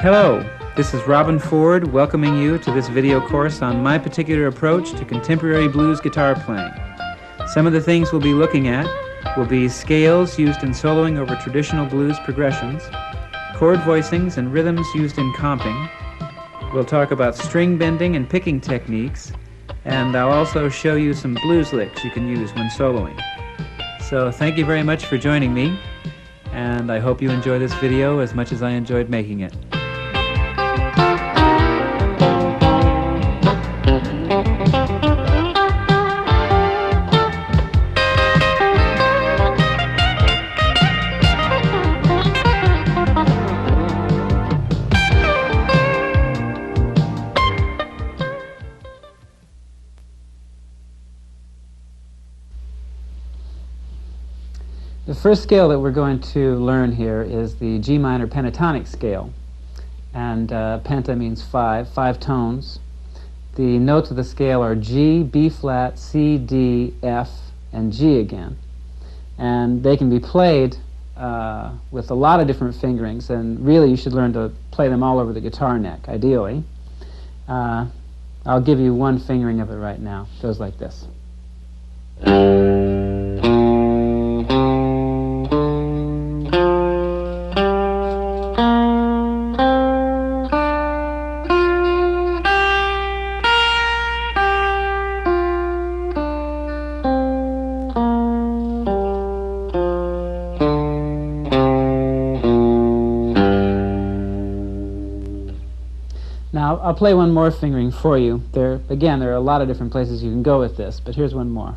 Hello, this is Robben Ford welcoming you to this video course on my particular approach to contemporary blues guitar playing. Some of the things we'll be looking at will be scales used in soloing over traditional blues progressions, chord voicings and rhythms used in comping. We'll talk about string bending and picking techniques, and I'll also show you some blues licks you can use when soloing. So thank you very much for joining me, and I hope you enjoy this video as much as I enjoyed making it. The first scale that we're going to learn here is the G minor pentatonic scale. And penta means five tones. The notes of the scale are G, B flat, C, D, F, and G again. And they can be played with a lot of different fingerings, and really you should learn to play them all over the guitar neck, ideally. I'll give you one fingering of it right now. It goes like this. Now, I'll play one more fingering for you. Again, there are a lot of different places you can go with this, but here's one more.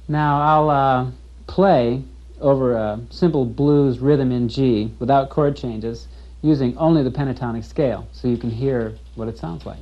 Now I'll play over a simple blues rhythm in G without chord changes using only the pentatonic scale so you can hear what it sounds like.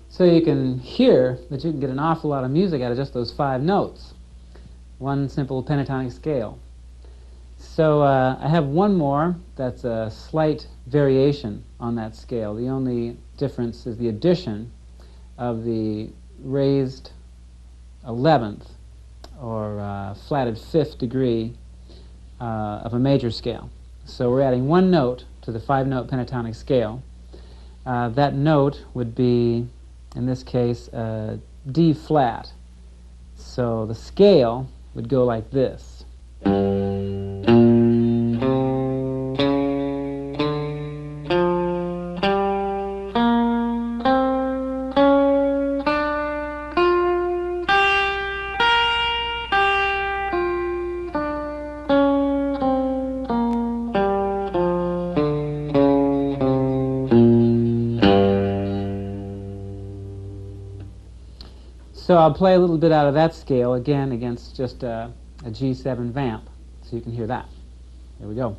So you can hear that you can get an awful lot of music out of just those 5 notes. One simple pentatonic scale. So I have one more that's a slight variation on that scale. The only difference is the addition of the raised 11th or flatted 5th degree of a major scale. So we're adding one note to the 5-note pentatonic scale. That note would be, in this case, D flat. So the scale would go like this. So I'll play a little bit out of that scale, again, against just a G7 vamp, so you can hear that. Here we go.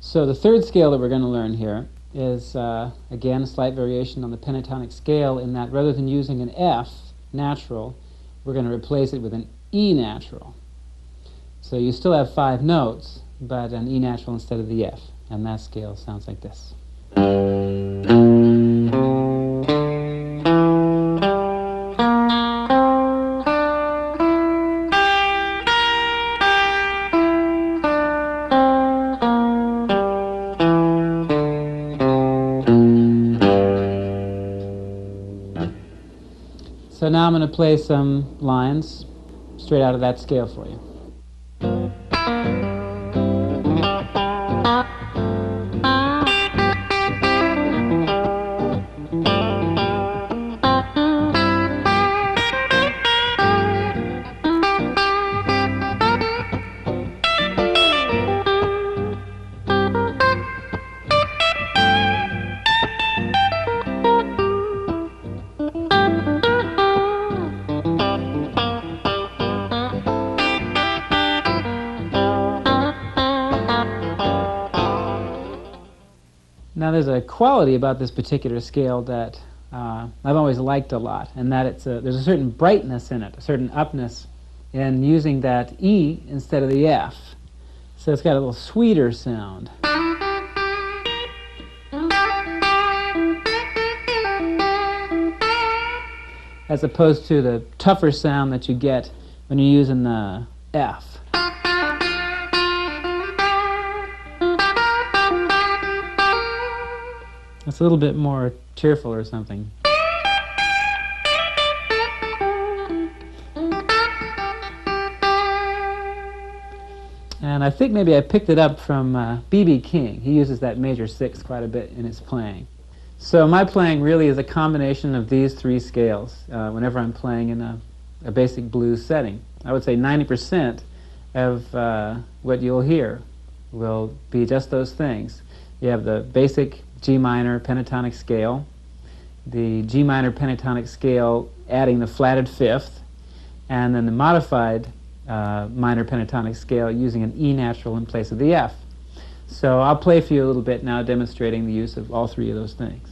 So the third scale that we're going to learn here is, again, a slight variation on the pentatonic scale in that rather than using an F natural, we're going to replace it with an E natural. So you still have 5 notes, but an E natural instead of the F. And that scale sounds like this. So now I'm going to play some lines straight out of that scale for you. Now there's a quality about this particular scale that I've always liked a lot, and that there's a certain brightness in it, a certain upness in using that E instead of the F. So it's got a little sweeter sound. As opposed to the tougher sound that you get when you're using the F. It's a little bit more cheerful or something. And I think maybe I picked it up from B.B. King. He uses that major 6 quite a bit in his playing. So my playing really is a combination of these 3 scales whenever I'm playing in a basic blues setting. I would say 90% of what you'll hear will be just those things. You have the basic G minor pentatonic scale, the G minor pentatonic scale adding the flatted 5th, and then the modified minor pentatonic scale using an E natural in place of the F. So I'll play for you a little bit now demonstrating the use of all 3 of those things.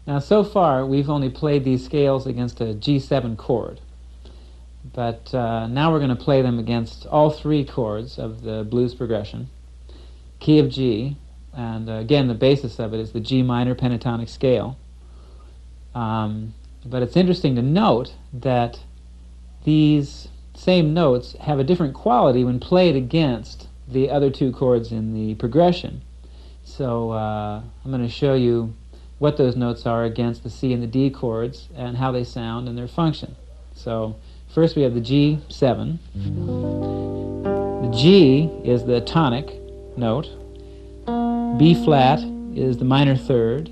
Now, so far, we've only played these scales against a G7 chord. But now we're going to play them against all 3 chords of the blues progression, key of G, and again, the basis of it is the G minor pentatonic scale. But it's interesting to note that these same notes have a different quality when played against the other 2 chords in the progression. So I'm going to show you what those notes are against the C and the D chords and how they sound and their function. So first we have the G7. The G is the tonic note. B flat is the minor 3rd.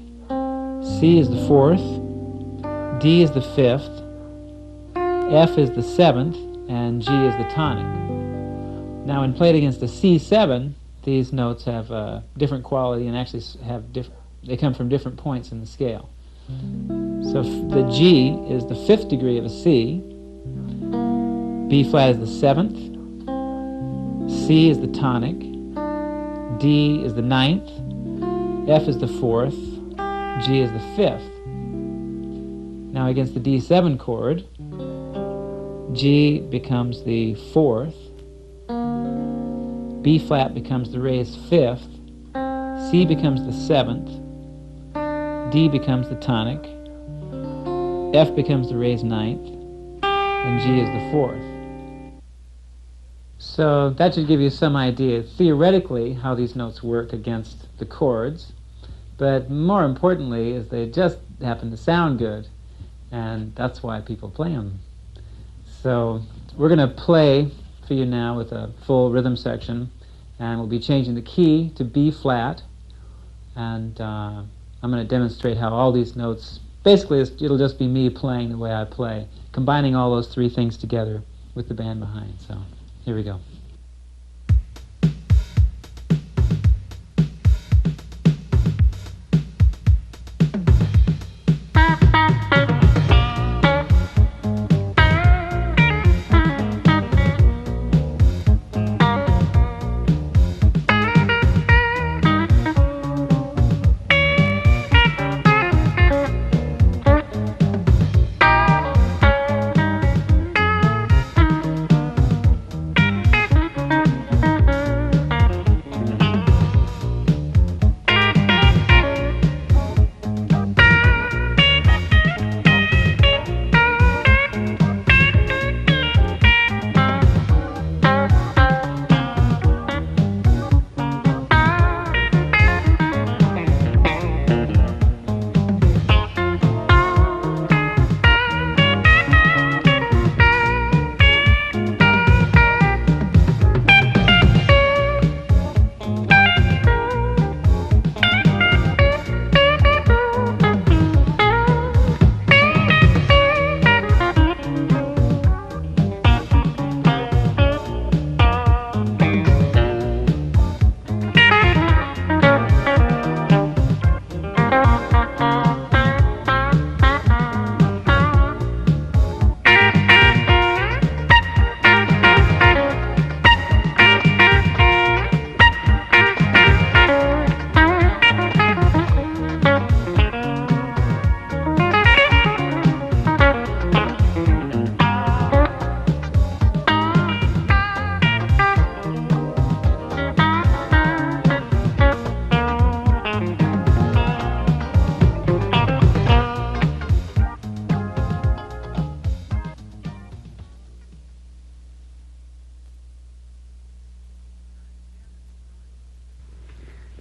C is the 4th. D is the 5th. F is the 7th. And G is the tonic. Now when played against the C7, these notes have a different quality and actually have different. They come from different points in the scale. So the G is the 5th degree of a C, B flat is the 7th, C is the tonic, D is the 9th, F is the 4th, G is the 5th. Now against the D7 chord, G becomes the 4th, B flat becomes the raised 5th, C becomes the 7th, D becomes the tonic, F becomes the raised 9th, and G is the 4th. So that should give you some idea theoretically how these notes work against the chords, but more importantly is they just happen to sound good. and that's why people play them. So we're going to play for you now with a full rhythm section, and we'll be changing the key to B flat, and I'm going to demonstrate how all these notes, basically it'll just be me playing the way I play, combining all those three things together with the band behind. So here we go.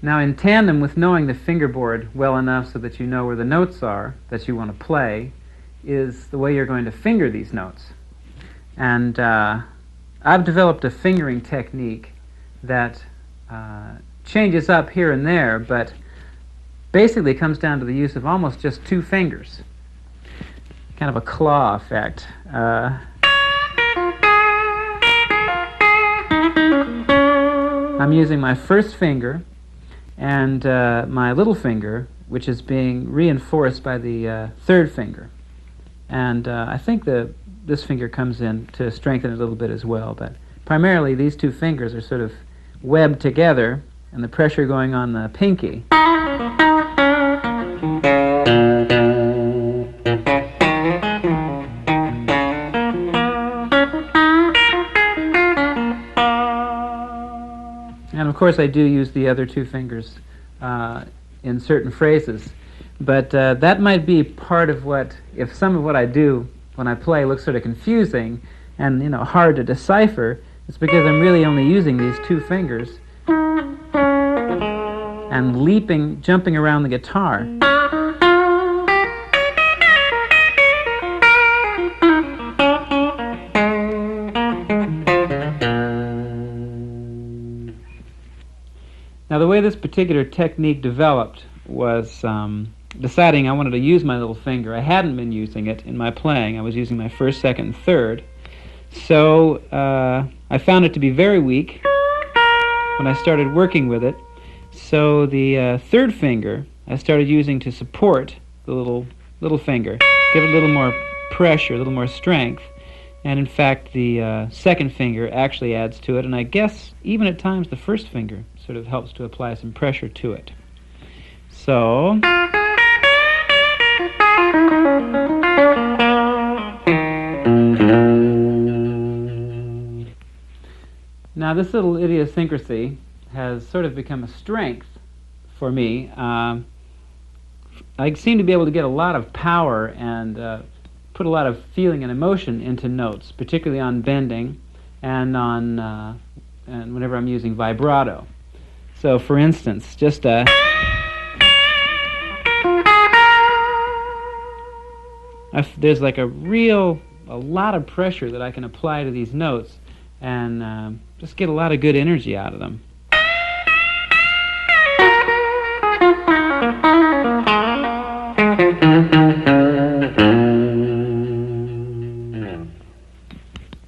Now, in tandem with knowing the fingerboard well enough so that you know where the notes are that you want to play is the way you're going to finger these notes. And I've developed a fingering technique that changes up here and there, but basically comes down to the use of almost just two fingers. Kind of a claw effect. I'm using my first finger and my little finger, which is being reinforced by the third finger. And I think this finger comes in to strengthen it a little bit as well, but primarily these two fingers are sort of webbed together, and the pressure going on the pinky and of course I do use the other two fingers in certain phrases, but that might be part of what, if some of what I do when I play looks sort of confusing and hard to decipher, it's because I'm really only using these two fingers and jumping around the guitar. Now, the way this particular technique developed was deciding I wanted to use my little finger. I hadn't been using it in my playing. I was using my first, second, and third. So I found it to be very weak when I started working with it. So the third finger I started using to support the little finger, give it a little more pressure, a little more strength. And in fact, the second finger actually adds to it, and I guess even at times the first finger sort of helps to apply some pressure to it. So now this little idiosyncrasy has sort of become a strength for me. I seem to be able to get a lot of power and put a lot of feeling and emotion into notes, particularly on bending and on and whenever I'm using vibrato. So, for instance, just a there's like a lot of pressure that I can apply to these notes and just get a lot of good energy out of them.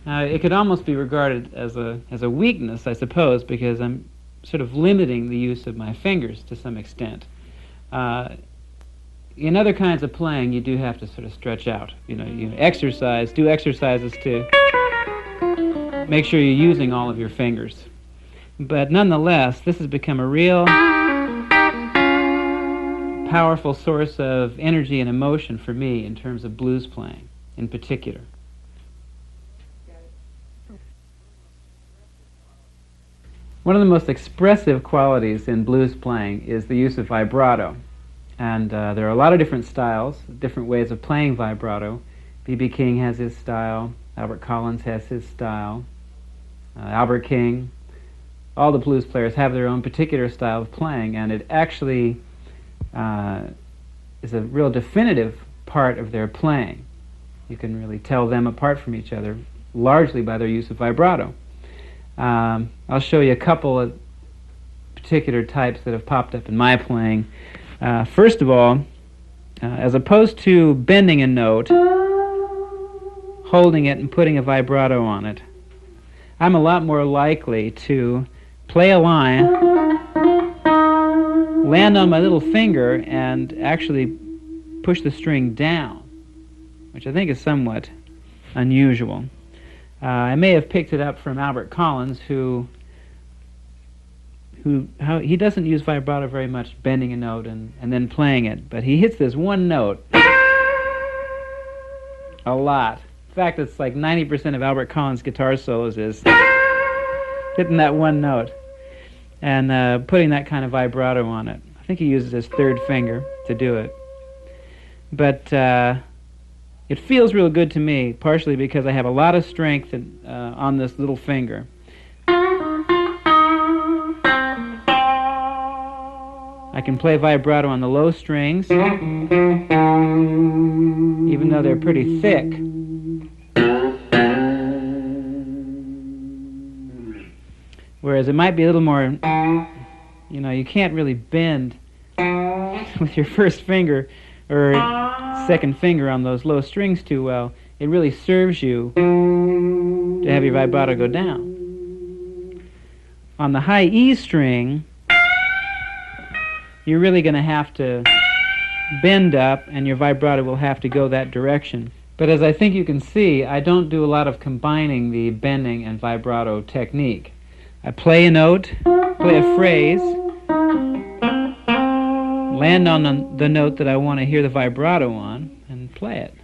It could almost be regarded as a weakness, I suppose, because I'm sort of limiting the use of my fingers to some extent. In other kinds of playing, you do have to sort of stretch out. You do exercises to make sure you're using all of your fingers. But nonetheless, this has become a real powerful source of energy and emotion for me in terms of blues playing in particular. One of the most expressive qualities in blues playing is the use of vibrato. And there are a lot of different styles, different ways of playing vibrato. B.B. King has his style, Albert Collins has his style, Albert King. All the blues players have their own particular style of playing, and it actually is a real definitive part of their playing. You can really tell them apart from each other, largely by their use of vibrato. I'll show you a couple of particular types that have popped up in my playing. First of all, as opposed to bending a note, holding it and putting a vibrato on it, I'm a lot more likely to play a line, land on my little finger, and actually push the string down, which I think is somewhat unusual. I may have picked it up from Albert Collins, who he doesn't use vibrato very much, bending a note and then playing it, but he hits this one note a lot. In fact, it's like 90% of Albert Collins' guitar solos is hitting that one note and putting that kind of vibrato on it. I think he uses his third finger to do it. But it feels real good to me, partially because I have a lot of strength on this little finger. I can play vibrato on the low strings, even though they're pretty thick. Whereas it might be a little more, you can't really bend with your first finger or second finger on those low strings too well. It really serves you to have your vibrato go down. On the high E string, you're really going to have to bend up, and your vibrato will have to go that direction. But as I think you can see, I don't do a lot of combining the bending and vibrato technique. I play a note, play a phrase, land on the note that I want to hear the vibrato on, and play it.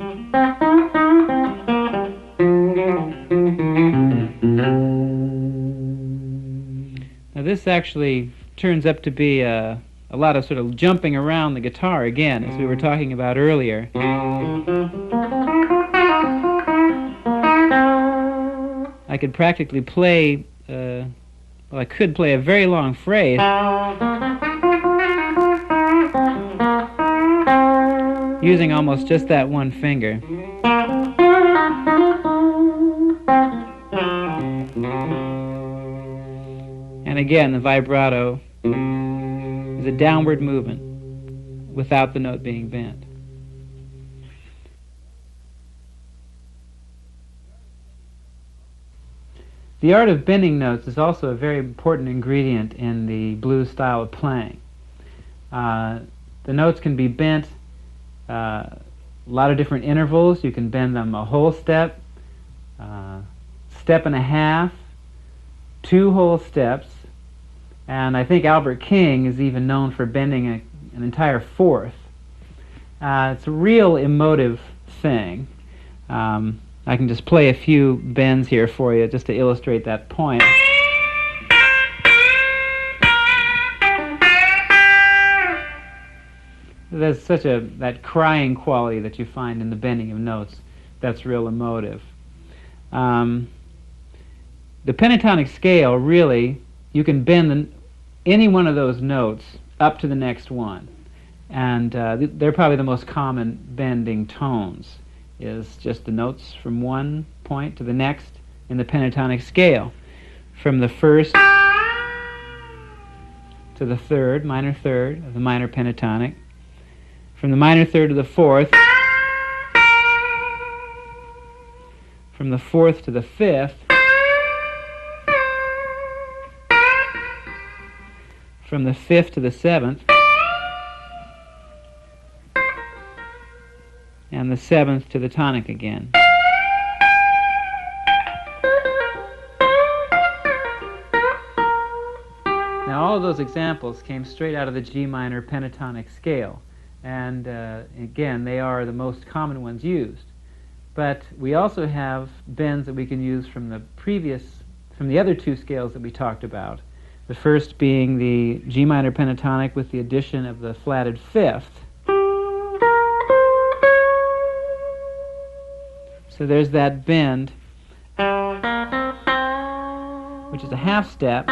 Now this actually turns up to be a lot of sort of jumping around the guitar again, as we were talking about earlier. I could practically play, I could play a very long phrase using almost just that one finger. And again, the vibrato is a downward movement without the note being bent. The art of bending notes is also a very important ingredient in the blues style of playing. The notes can be bent a lot of different intervals. You can bend them a whole step, step and a half, 2 whole steps, and I think Albert King is even known for bending an entire fourth. It's a real emotive thing. I can just play a few bends here for you just to illustrate that point. There's such that crying quality that you find in the bending of notes that's real emotive. The pentatonic scale, really, you can bend any one of those notes up to the next one. And they're probably the most common bending tones is just the notes from one point to the next in the pentatonic scale, from the first to the third, minor third of the minor pentatonic, from the minor third to the fourth, from the fourth to the fifth, from the fifth to the seventh, and the seventh to the tonic again. Now all of those examples came straight out of the G minor pentatonic scale, and again, they are the most common ones used. But we also have bends that we can use from the other two scales that we talked about. The first being the G minor pentatonic with the addition of the flatted fifth. So there's that bend, which is a half step.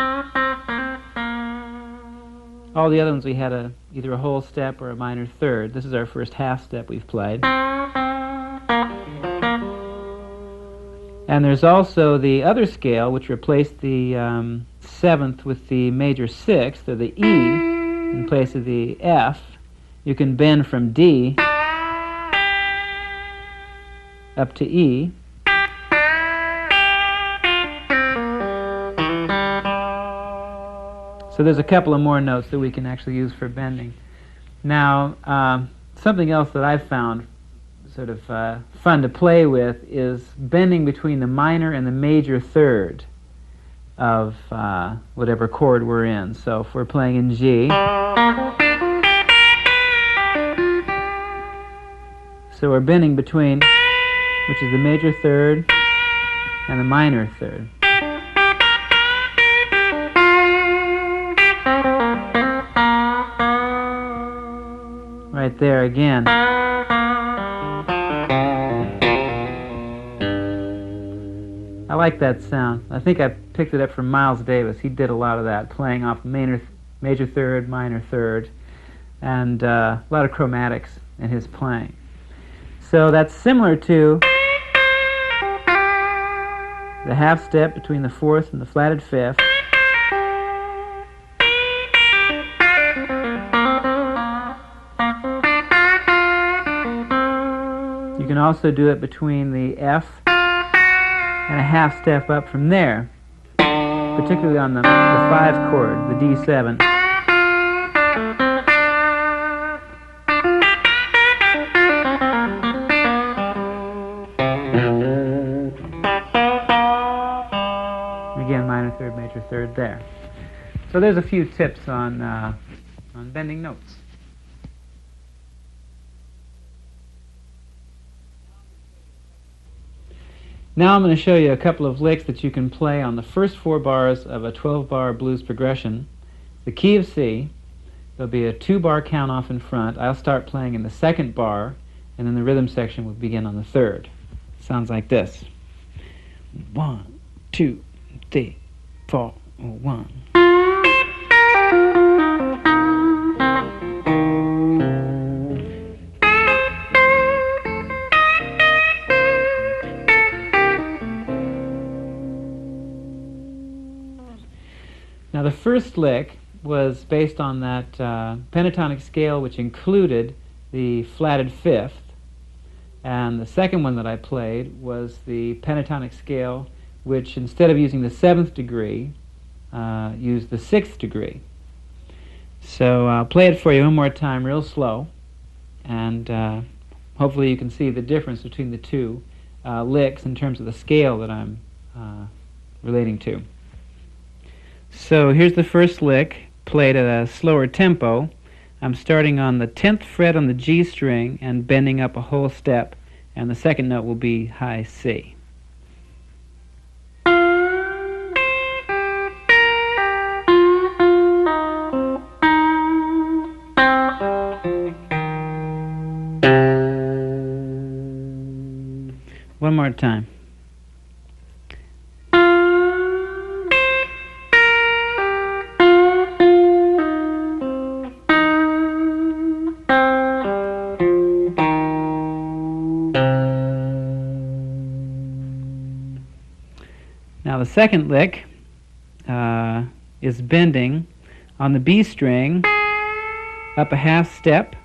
All the other ones we had either a whole step or a minor third. This is our first half step we've played. And there's also the other scale, which replaced the seventh with the major sixth, or the E, in place of the F. You can bend from D up to E. So there's a couple of more notes that we can actually use for bending. Now, something else that I've found sort of fun to play with is bending between the minor and the major third of whatever chord we're in. So if we're playing in G, so we're bending between, which is the major third and the minor third. Right there again. I like that sound. I think I picked it up from Miles Davis. He did a lot of that, playing off major third, minor third, and a lot of chromatics in his playing. So that's similar to the half step between the fourth and the flatted fifth. You can also do it between the F and a half step up from there, particularly on the 5 chord, the D7. Again, minor third, major third there. So there's a few tips on bending notes. Now I'm going to show you a couple of licks that you can play on the first 4 bars of a 12-bar blues progression. The key of C, there'll be a 2-bar count off in front. I'll start playing in the 2nd bar, and then the rhythm section will begin on the 3rd. Sounds like this. 1, 2, 3, 4, 1. Now the first lick was based on that pentatonic scale which included the flatted fifth, and the second one that I played was the pentatonic scale which, instead of using the 7th degree, used the 6th degree. So I'll play it for you one more time real slow, and hopefully you can see the difference between the two licks in terms of the scale that I'm relating to. So here's the first lick, played at a slower tempo. I'm starting on the 10th fret on the G string and bending up a whole step, and the second note will be high C. One more time. Now the second lick is bending on the B string up a half step,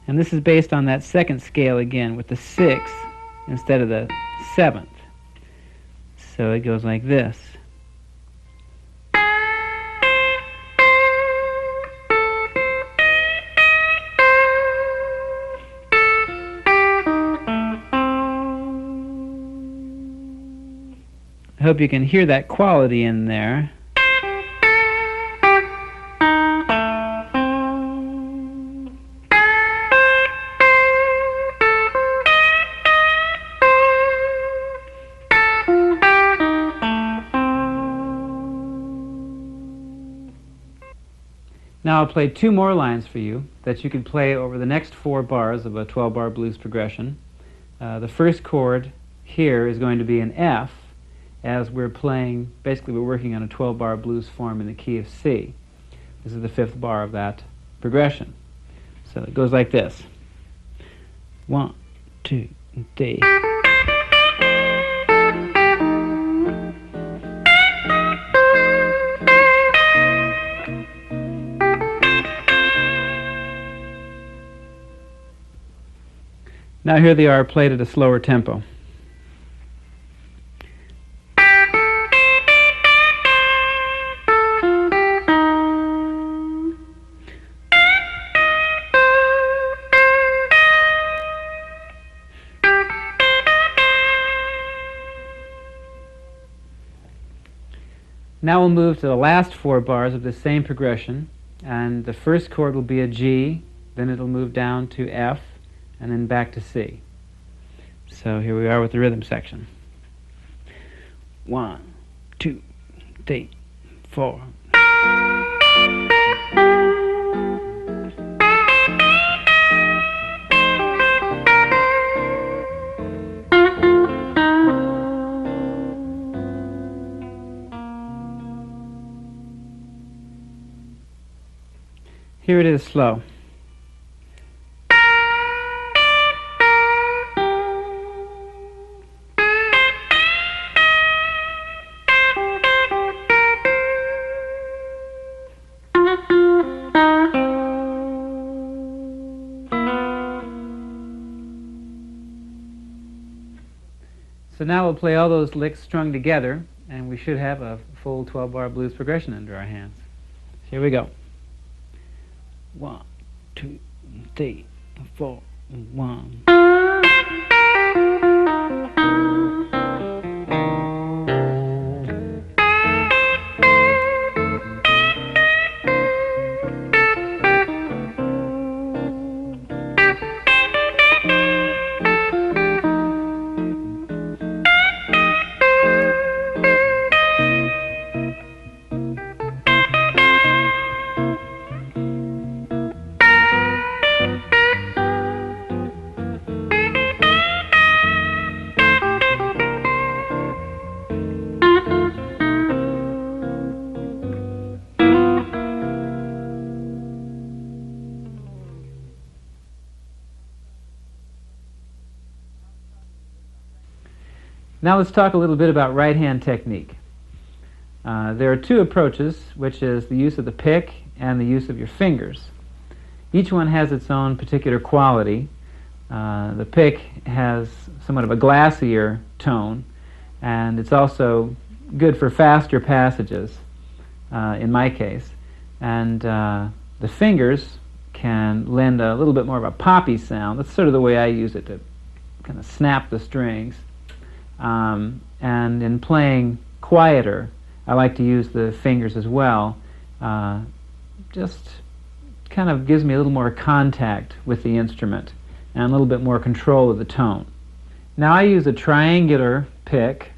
and this is based on that second scale again with the 6th instead of the 7th. So it goes like this. I hope you can hear that quality in there. Now I'll play 2 more lines for you that you can play over the next 4 bars of a 12-bar blues progression. The first chord here is going to be an F, as we're playing, basically we're working on a 12-bar blues form in the key of C. This is the 5th bar of that progression. So it goes like this. 1, 2, 3. Now here they are played at a slower tempo. Now we'll move to the last 4 bars of the same progression, and the first chord will be a G, then it'll move down to F, and then back to C. So here we are with the rhythm section. 1, 2, 3, 4. Here it is slow. So now we'll play all those licks strung together, and we should have a full 12-bar blues progression under our hands. Here we go. 1, 2, 3, 4, 1. Now let's talk a little bit about right-hand technique. There are 2 approaches, which is the use of the pick and the use of your fingers. Each one has its own particular quality. The pick has somewhat of a glassier tone, and it's also good for faster passages, in my case. And the fingers can lend a little bit more of a poppy sound. That's sort of the way I use it, to kind of snap the strings. And in playing quieter, I like to use the fingers as well. Just kind of gives me a little more contact with the instrument and a little bit more control of the tone. Now I use a triangular pick,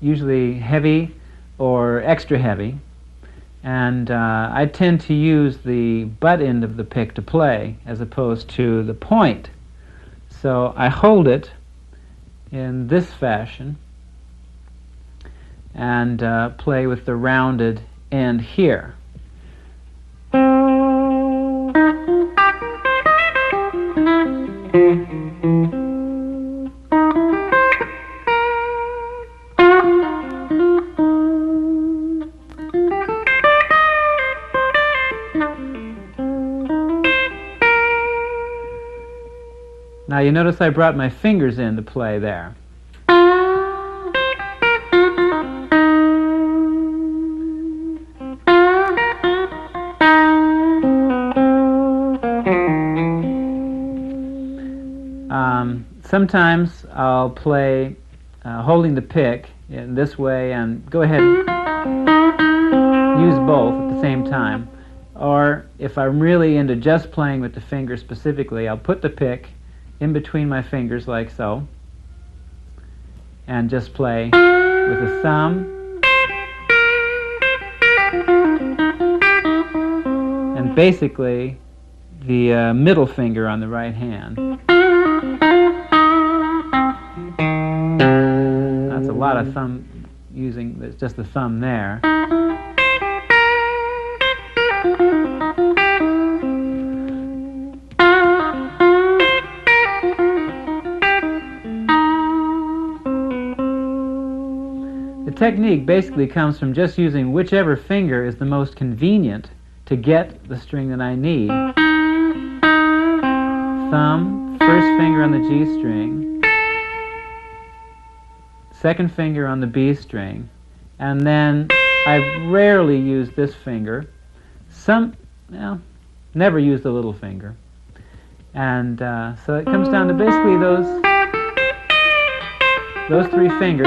usually heavy or extra heavy, and I tend to use the butt end of the pick to play as opposed to the point. So I hold it in this fashion and play with the rounded end here. you notice I brought my fingers into play there. Sometimes I'll play holding the pick in this way and go ahead and use both at the same time. Or if I'm really into just playing with the fingers specifically, I'll put the pick in between my fingers like so and just play with the thumb and basically the middle finger on the right hand. That's a lot of thumb using just the thumb there. The technique basically comes from just using whichever finger is the most convenient to get the string that I need. Thumb, first finger on the G string, second finger on the B string, and then I rarely use this finger. Never use the little finger. And so it comes down to basically those three fingers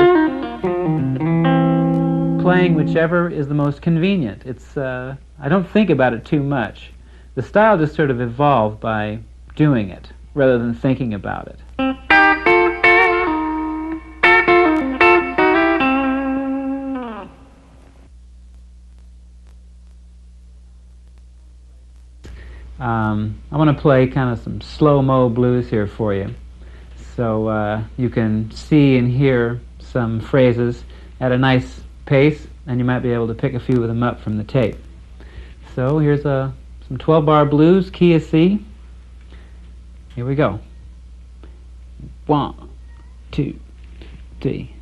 playing whichever is the most convenient. It's I don't think about it too much. The style just sort of evolved by doing it rather than thinking about it. I want to play kind of some slow-mo blues here for you, so you can see and hear some phrases at a nice pace, and you might be able to pick a few of them up from the tape. So here's some 12-bar blues, key of C. Here we go. 1, 2, 3.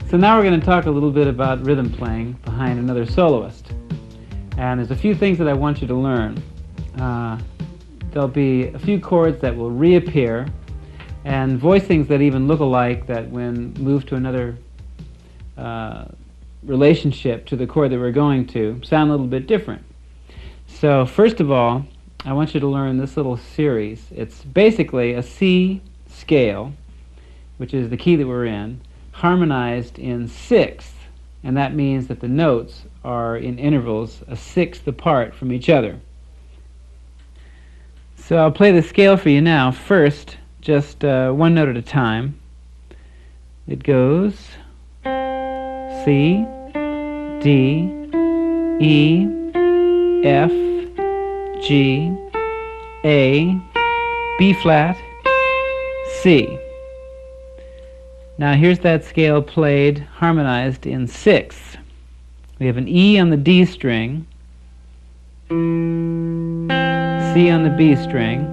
So now we're going to talk a little bit about rhythm playing behind another soloist. And there's a few things that I want you to learn. There'll be a few chords that will reappear, and voicings that even look alike that when moved to another relationship to the chord that we're going to sound a little bit different. So first of all, I want you to learn this little series. It's basically a C scale, which is the key that we're in, harmonized in sixths, and that means that the notes are in intervals a sixth apart from each other. So I'll play the scale for you now. First, just one note at a time. It goes C, D, E, F, G, A, B flat, C. Now here's that scale played harmonized in sixths. We have an E on the D string, C on the B string,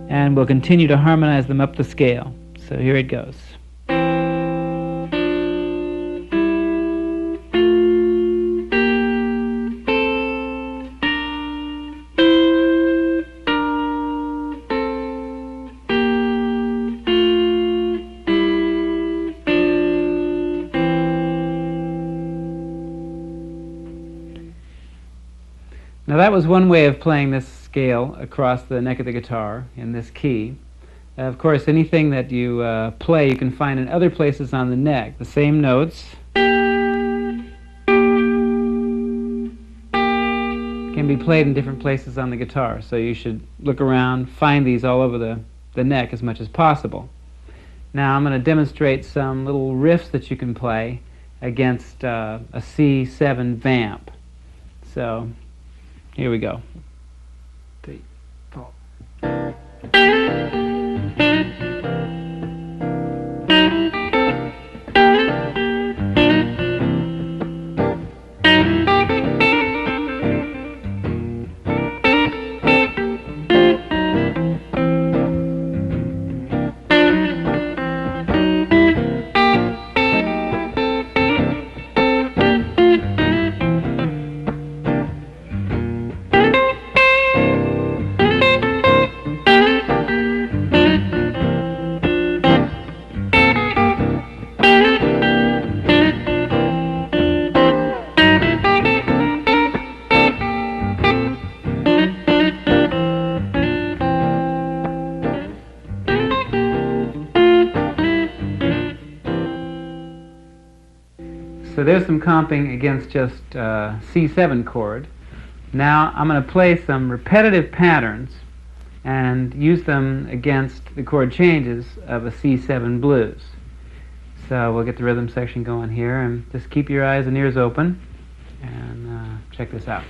and we'll continue to harmonize them up the scale. So here it goes. Now that was one way of playing this scale across the neck of the guitar in this key. Of course, anything that you play you can find in other places on the neck. The same notes can be played in different places on the guitar, so you should look around, find these all over the neck as much as possible. Now I'm going to demonstrate some little riffs that you can play against a C7 vamp. So here we go. 3, 4. So there's some comping against just C7 chord. Now I'm going to play some repetitive patterns and use them against the chord changes of a C7 blues. So we'll get the rhythm section going here, and just keep your eyes and ears open and check this out.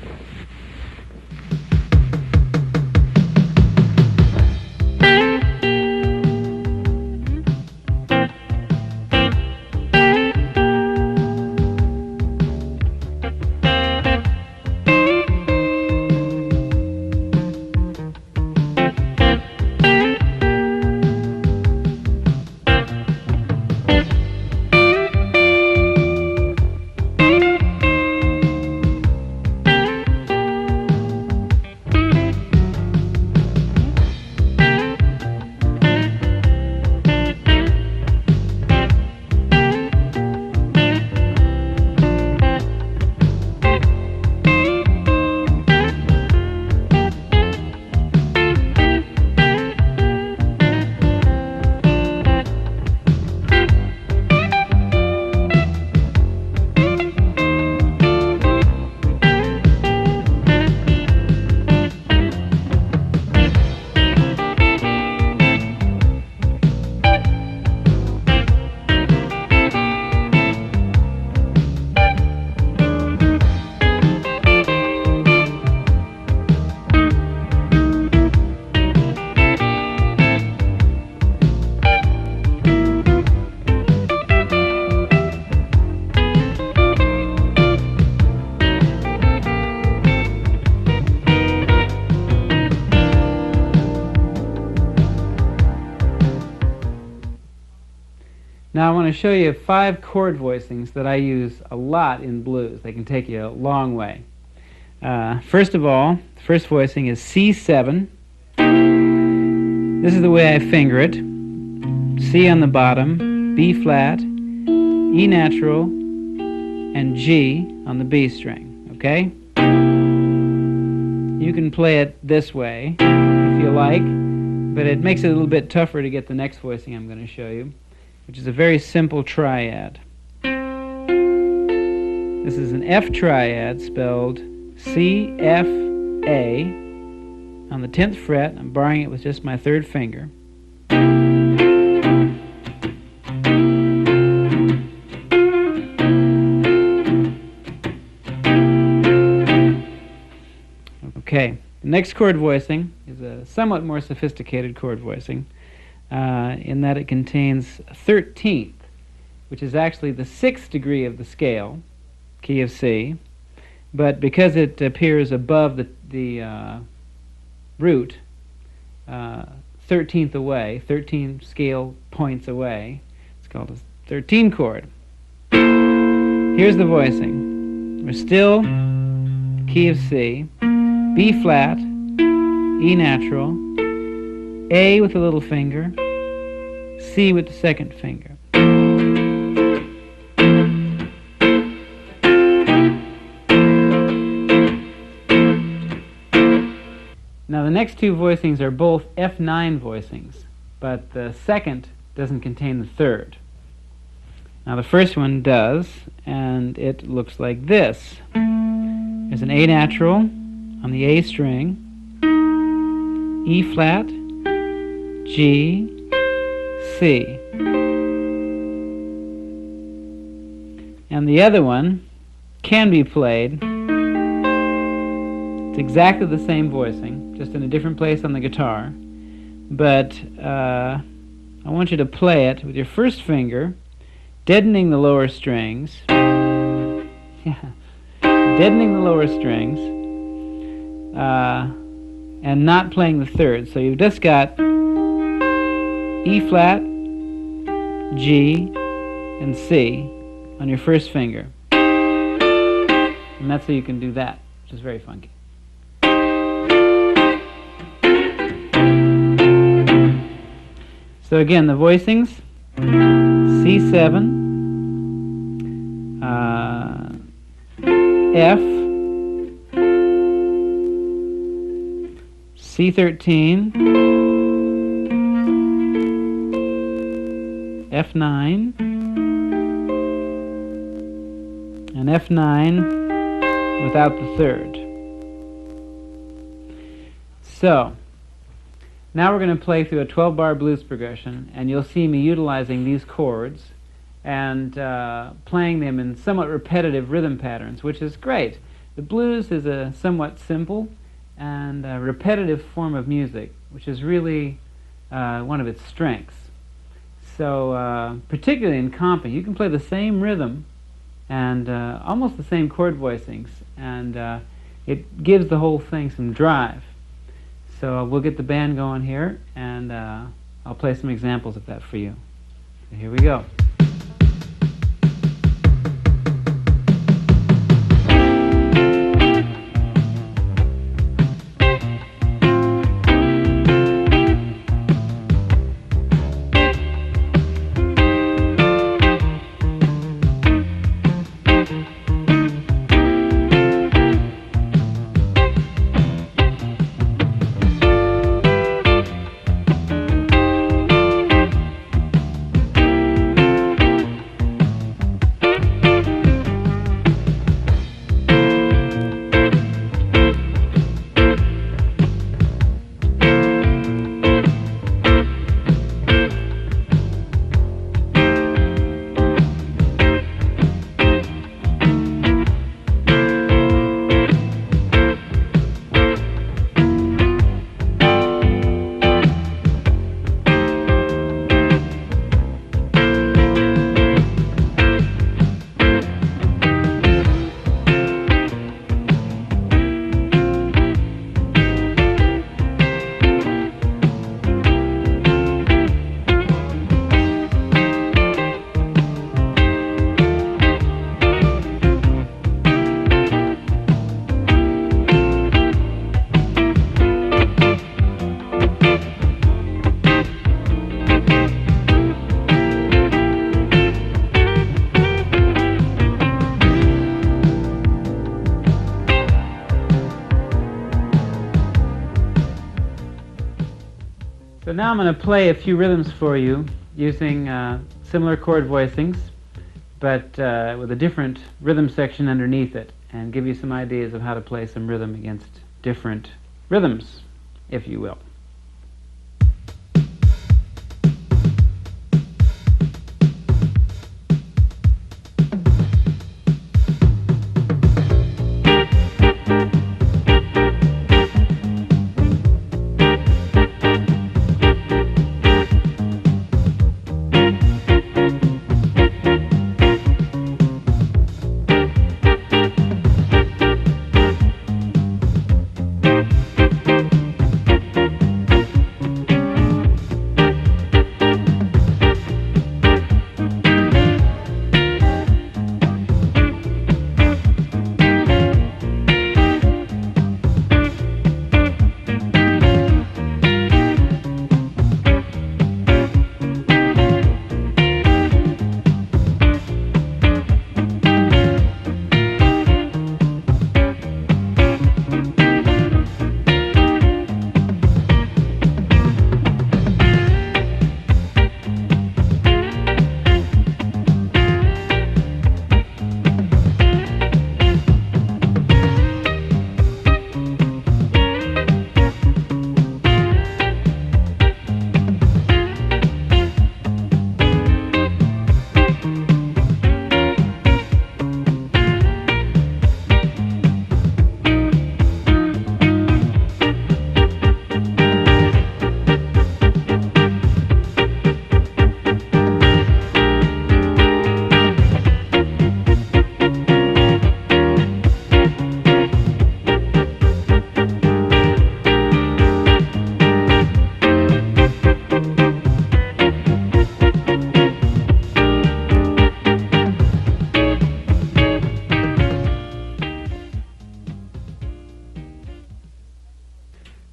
Now I want to show you 5 chord voicings that I use a lot in blues. They can take you a long way. First of all, the first voicing is C7. This is the way I finger it. C on the bottom, B flat, E natural, and G on the B string, okay? You can play it this way if you like, but it makes it a little bit tougher to get the next voicing I'm going to show you, which is a very simple triad. This is an F triad spelled C-F-A on the 10th fret. I'm barring it with just my 3rd finger. Okay, the next chord voicing is a somewhat more sophisticated chord voicing in that it contains 13th, which is actually the 6th degree of the scale, key of C, but because it appears above the root, 13th away, 13 scale points away, it's called a 13 chord. Here's the voicing. We're still key of C, B flat, E natural, A with the little finger, C with the 2nd finger. Now the next 2 voicings are both F9 voicings, but the 2nd doesn't contain the 3rd. Now the first one does, and it looks like this. There's an A natural on the A string, E flat, G, C. And the other one can be played. It's exactly the same voicing, just in a different place on the guitar. But I want you to play it with your 1st finger, deadening the lower strings. Yeah, deadening the lower strings. And not playing the 3rd. So you've just got E flat, G, and C on your 1st finger. And that's how you can do that, which is very funky. So again, the voicings, C7, F, C13, F9, and F9 without the 3rd. So, now we're going to play through a 12-bar blues progression, and you'll see me utilizing these chords and playing them in somewhat repetitive rhythm patterns, which is great. The blues is a somewhat simple and a repetitive form of music, which is really one of its strengths. So particularly in comping, you can play the same rhythm and almost the same chord voicings, and it gives the whole thing some drive. So we'll get the band going here, and I'll play some examples of that for you. So here we go. now I'm going to play a few rhythms for you using similar chord voicings, but with a different rhythm section underneath it, and give you some ideas of how to play some rhythm against different rhythms, if you will.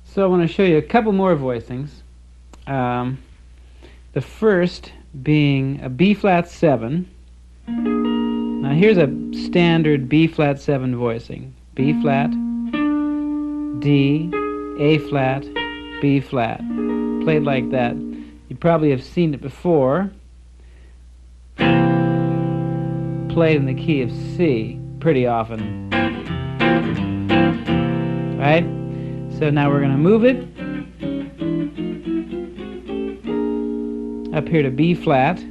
So I want to show you a couple more voicings. The first being a B-flat 7. Now here's a standard B-flat 7 voicing. B-flat, D, A-flat, B-flat. Played like that. You probably have seen it before. Played in the key of C pretty often. Right? So now we're going to move it up here to B-flat.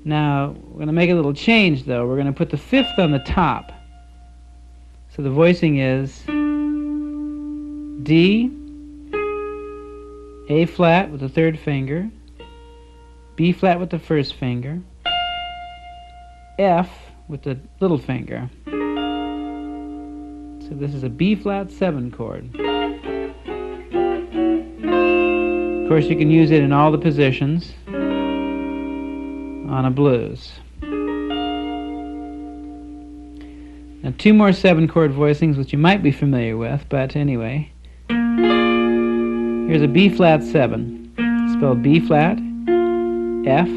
Now we're going to make a little change though. We're going to put the 5th on the top. So the voicing is D, A-flat with the 3rd finger, B-flat with the 1st finger, F with the little finger. So this is a B-flat 7 chord. Of course, you can use it in all the positions on a blues. Now 2 more 7 chord voicings which you might be familiar with, but anyway. Here's a B-flat 7, spelled B-flat, F,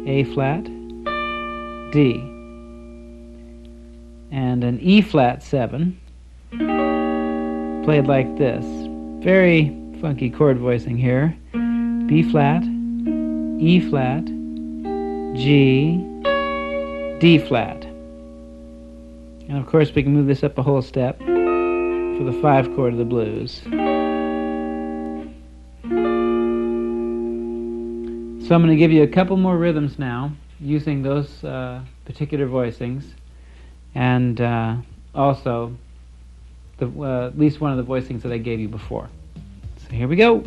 A-flat, D. And an E-flat 7, played like this. Very funky chord voicing here. B-flat, E-flat, G, D-flat. And of course we can move this up a whole step for the 5 chord of the blues. So I'm going to give you a couple more rhythms now using those particular voicings, and also at least one of the voicings that I gave you before. So here we go.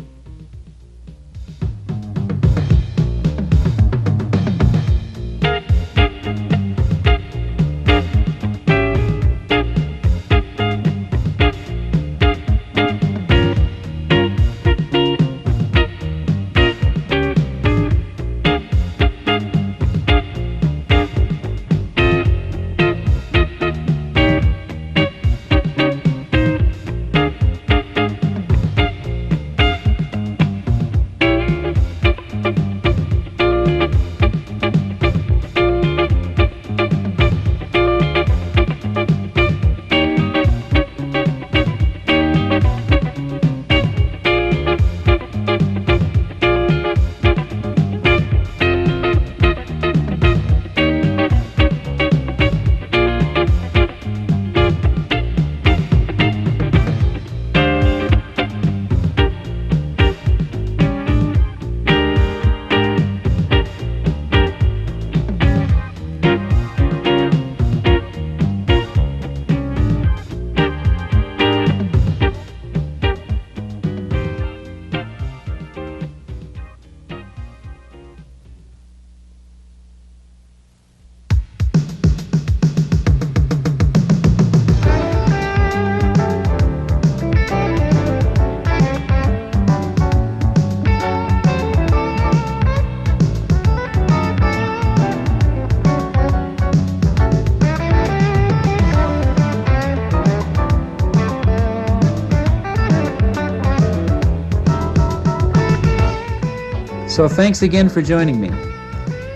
So thanks again for joining me.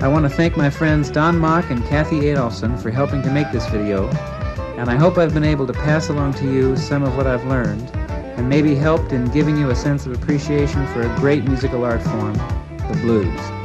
I want to thank my friends Don Mock and Kathy Adolphson for helping to make this video, and I hope I've been able to pass along to you some of what I've learned, and maybe helped in giving you a sense of appreciation for a great musical art form, the blues.